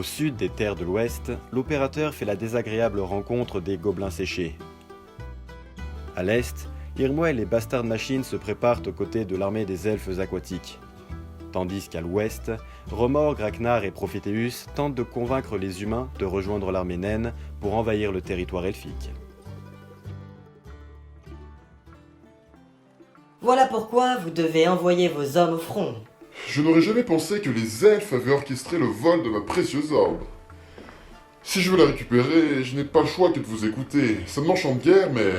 Au sud des terres de l'Ouest, l'opérateur fait la désagréable rencontre des gobelins séchés. À l'est, Irmoy et les Bastard Machines se préparent aux côtés de l'armée des elfes aquatiques. Tandis qu'à l'ouest, Romor, Graknar et Prophétéus tentent de convaincre les humains de rejoindre l'armée naine pour envahir le territoire elfique. Voilà pourquoi vous devez envoyer vos hommes au front. Je n'aurais jamais pensé que les elfes avaient orchestré le vol de ma précieuse orbe. Si je veux la récupérer, je n'ai pas le choix que de vous écouter. Ça ne m'enchante guère, mais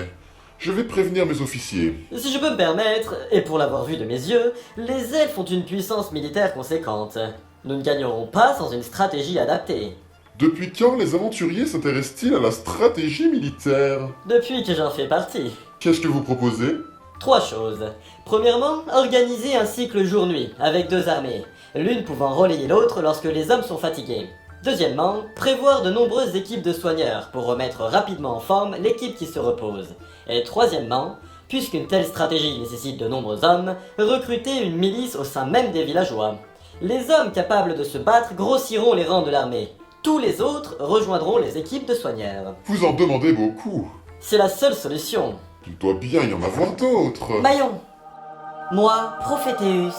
je vais prévenir mes officiers. Si je peux me permettre, et pour l'avoir vu de mes yeux, les elfes ont une puissance militaire conséquente. Nous ne gagnerons pas sans une stratégie adaptée. Depuis quand les aventuriers s'intéressent-ils à la stratégie militaire? Depuis que j'en fais partie. Qu'est-ce que vous proposez? 3 choses. Premièrement, organiser un cycle jour-nuit, avec 2 armées, l'une pouvant relayer l'autre lorsque les hommes sont fatigués. Deuxièmement, prévoir de nombreuses équipes de soigneurs pour remettre rapidement en forme l'équipe qui se repose. Et troisièmement, puisqu'une telle stratégie nécessite de nombreux hommes, recruter une milice au sein même des villageois. Les hommes capables de se battre grossiront les rangs de l'armée. Tous les autres rejoindront les équipes de soigneurs. Vous en demandez beaucoup. C'est la seule solution. Il doit bien y en avoir d'autres. Maillon, moi, Prophétéus,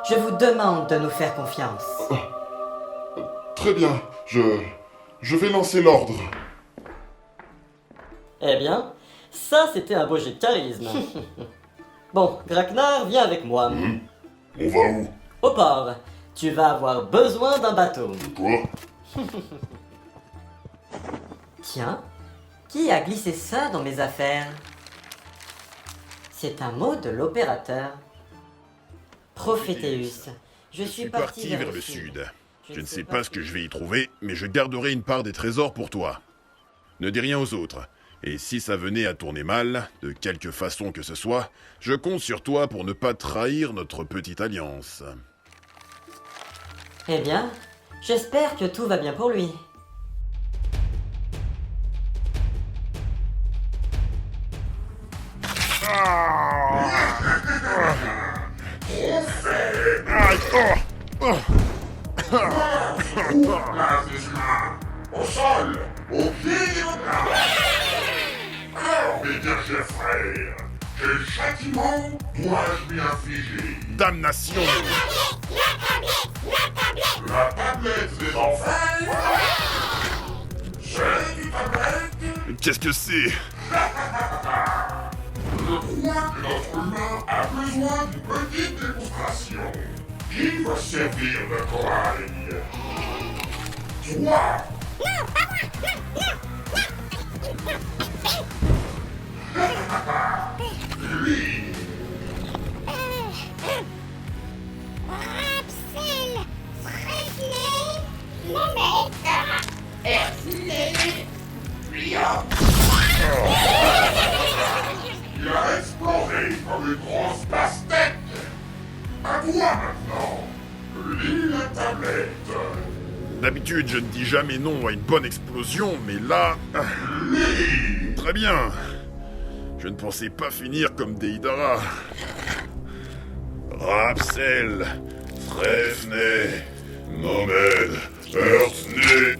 je vous demande de nous faire confiance. Très bien, je vais lancer l'ordre. Eh bien, ça c'était un beau jet de charisme. Bon, Graknar, viens avec moi. On va où? Au port, tu vas avoir besoin d'un bateau. Quoi? Tiens, qui a glissé ça dans mes affaires? C'est un mot de l'opérateur. Prophétéus, je suis parti vers le sud. Je ne sais pas ce que je vais y trouver, mais je garderai une part des trésors pour toi. Ne dis rien aux autres. Et si ça venait à tourner mal, de quelque façon que ce soit, je compte sur toi pour ne pas trahir notre petite alliance. Eh bien, j'espère que tout va bien pour lui. Au sol, au pied des gobelins. Alors, mes deux chers frères, quel châtiment dois-je lui infliger? Damnation! La tablette des enfers? C'est une tablette? Qu'est-ce que c'est? Je crois que notre humain a besoin d'une petite démonstration. Qui va servir de corail? Toi! Lui! Rapsel, Fresley, Momette, Ersley! Bien! Il a explosé comme une grosse pastèque! À toi maintenant! Lis la tablette! D'habitude, je ne dis jamais non à une bonne explosion, mais là... Très bien. Je ne pensais pas finir comme des Hidara. Rapsel, Frefney, Momed, Earthney,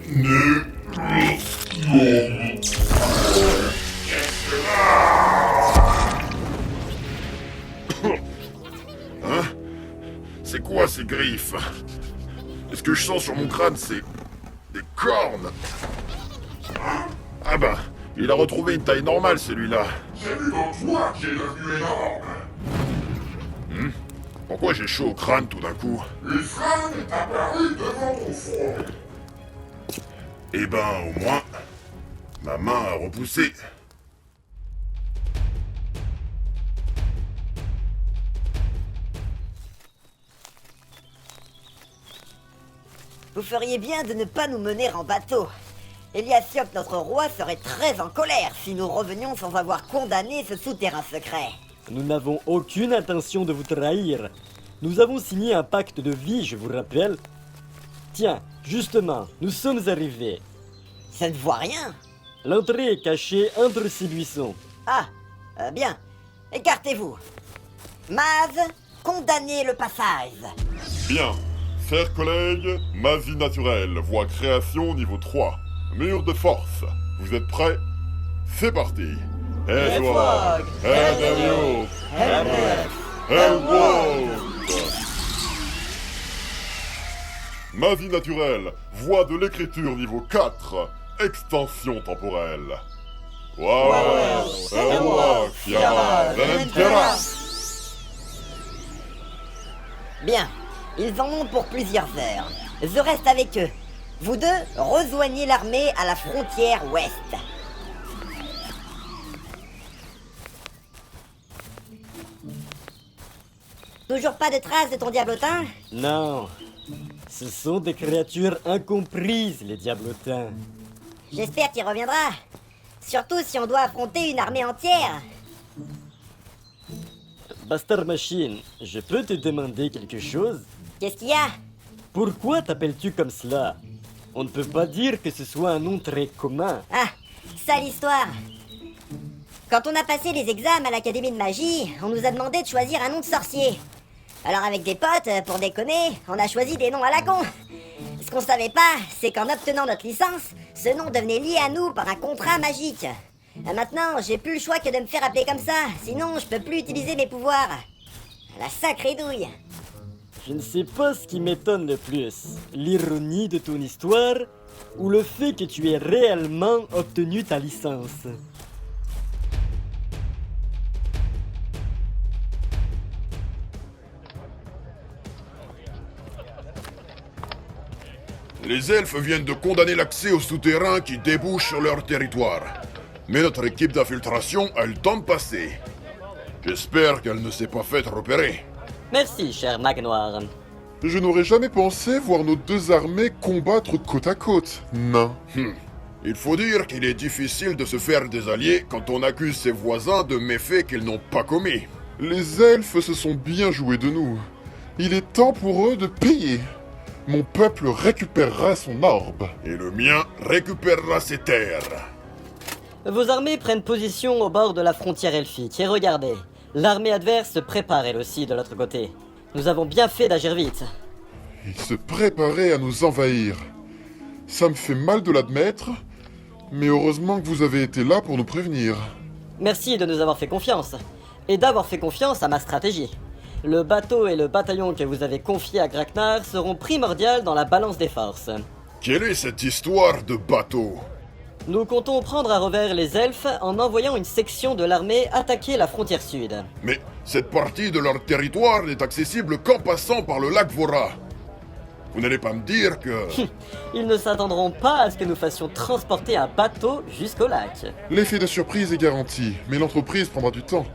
Hein? C'est quoi ces griffes? Ce que je sens sur mon crâne, c'est des cornes. Ah bah, il a retrouvé une taille normale, celui-là. C'est plutôt toi qui es devenu énorme! Pourquoi j'ai chaud au crâne tout d'un coup? Une flamme est apparue devant ton front! Eh ben, au moins, ma main a repoussé. Vous feriez bien de ne pas nous mener en bateau. Eliasiop, notre roi, serait très en colère si nous revenions sans avoir condamné ce souterrain secret. Nous n'avons aucune intention de vous trahir. Nous avons signé un pacte de vie, je vous rappelle. Tiens, justement, nous sommes arrivés. Ça ne voit rien. L'entrée est cachée entre ces buissons. Ah, bien. Écartez-vous. Maz, condamnez le passage. Bien. Chers collègues, magie naturelle, voie création niveau 3. Mur de force. Vous êtes prêts? C'est parti. Edward, Edward, Edward. Magie naturelle, voie de l'écriture niveau 4. Extension temporelle. Wow, Edward, Fiara, Valentera. Bien, ils en ont pour plusieurs heures. Je reste avec eux. Vous deux, rejoignez l'armée à la frontière ouest. Toujours pas de traces de ton diablotin? Non. Ce sont des créatures incomprises, les diablotins. J'espère qu'il reviendra. Surtout si on doit affronter une armée entière. Bastard Machine, je peux te demander quelque chose? Qu'est-ce qu'il y a? Pourquoi t'appelles-tu comme cela? On ne peut pas dire que ce soit un nom très commun. Ah, ça l'histoire. Quand on a passé les examens à l'Académie de magie, on nous a demandé de choisir un nom de sorcier. Alors avec des potes, pour déconner, on a choisi des noms à la con. Ce qu'on savait pas, c'est qu'en obtenant notre licence, ce nom devenait lié à nous par un contrat magique. Maintenant, j'ai plus le choix que de me faire appeler comme ça, sinon je peux plus utiliser mes pouvoirs. La sacrée douille. Je ne sais pas ce qui m'étonne le plus, l'ironie de ton histoire ou le fait que tu aies réellement obtenu ta licence. Les elfes viennent de condamner l'accès aux souterrains qui débouchent sur leur territoire. Mais notre équipe d'infiltration a eu le temps de passer. J'espère qu'elle ne s'est pas faite repérer. Merci, cher Mag Noir. Je n'aurais jamais pensé voir nos deux armées combattre côte à côte. Non. Il faut dire qu'il est difficile de se faire des alliés quand on accuse ses voisins de méfaits qu'ils n'ont pas commis. Les elfes se sont bien joués de nous. Il est temps pour eux de payer. Mon peuple récupérera son orbe. Et le mien récupérera ses terres. Vos armées prennent position au bord de la frontière elfique, et regardez, l'armée adverse se prépare elle aussi de l'autre côté. Nous avons bien fait d'agir vite. Ils se préparaient à nous envahir. Ça me fait mal de l'admettre, mais heureusement que vous avez été là pour nous prévenir. Merci de nous avoir fait confiance, et d'avoir fait confiance à ma stratégie. Le bateau et le bataillon que vous avez confiés à Graknar seront primordiaux dans la balance des forces. Quelle est cette histoire de bateau? Nous comptons prendre à revers les elfes en envoyant une section de l'armée attaquer la frontière sud. Mais cette partie de leur territoire n'est accessible qu'en passant par le lac Vora. Vous n'allez pas me dire que... Ils ne s'attendront pas à ce que nous fassions transporter un bateau jusqu'au lac. L'effet de surprise est garanti, mais l'entreprise prendra du temps.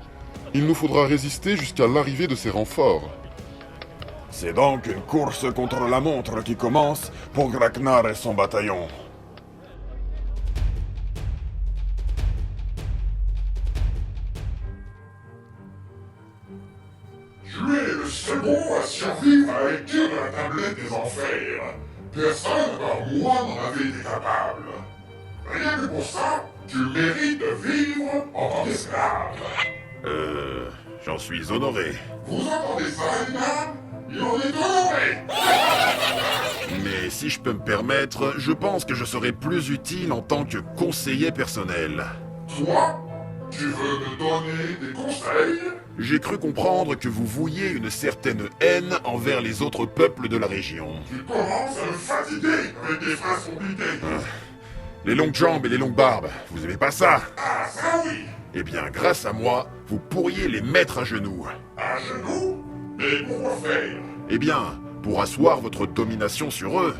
Il nous faudra résister jusqu'à l'arrivée de ces renforts. C'est donc une course contre la montre qui commence pour Graknar et son bataillon. Tu es le second à survivre à la lecture de la tablette des enfers. Personne à part moi n'en avait été capable. Rien que pour ça, tu mérites de vivre en tant qu'esclave. J'en suis honoré. Vous entendez ça, Elina? Il en est honoré. Mais si je peux me permettre, je pense que je serais plus utile en tant que conseiller personnel. Toi, tu veux me donner des conseils? J'ai cru comprendre que vous vouiez une certaine haine envers les autres peuples de la région. Tu commences à me fatiguer avec des phrases compliquées. Les longues jambes et les longues barbes, vous aimez pas ça? Ah, ça oui. Eh bien, grâce à moi, vous pourriez les mettre à genoux. À genoux? Mais pourquoi faire? Eh bien, pour asseoir votre domination sur eux.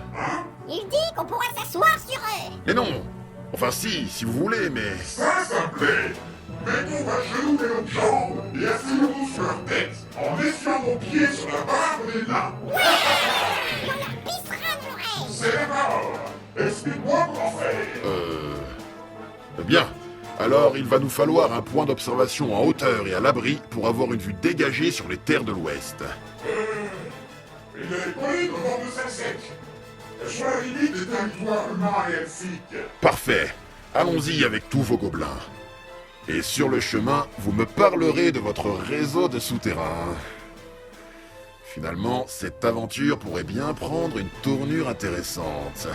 Il dit qu'on pourrait s'asseoir sur eux. Mais non! Enfin si vous voulez, mais... Ça me plaît. Mettons à genoux mes longues jambes et asseyons-nous sur leur tête en essuyant mon pied sur la barbe des nains. Et on leur pissera l'oreille. C'est d'accord. Explique-moi comment faire. Bien. Alors, il va nous falloir un point d'observation en hauteur et à l'abri pour avoir une vue dégagée sur les terres de l'Ouest. Il est poli au nord de Salsec. Sur la limite des territoires humains et elfiques. Parfait. Allons-y avec tous vos gobelins. Et sur le chemin, vous me parlerez de votre réseau de souterrains. Finalement, cette aventure pourrait bien prendre une tournure intéressante.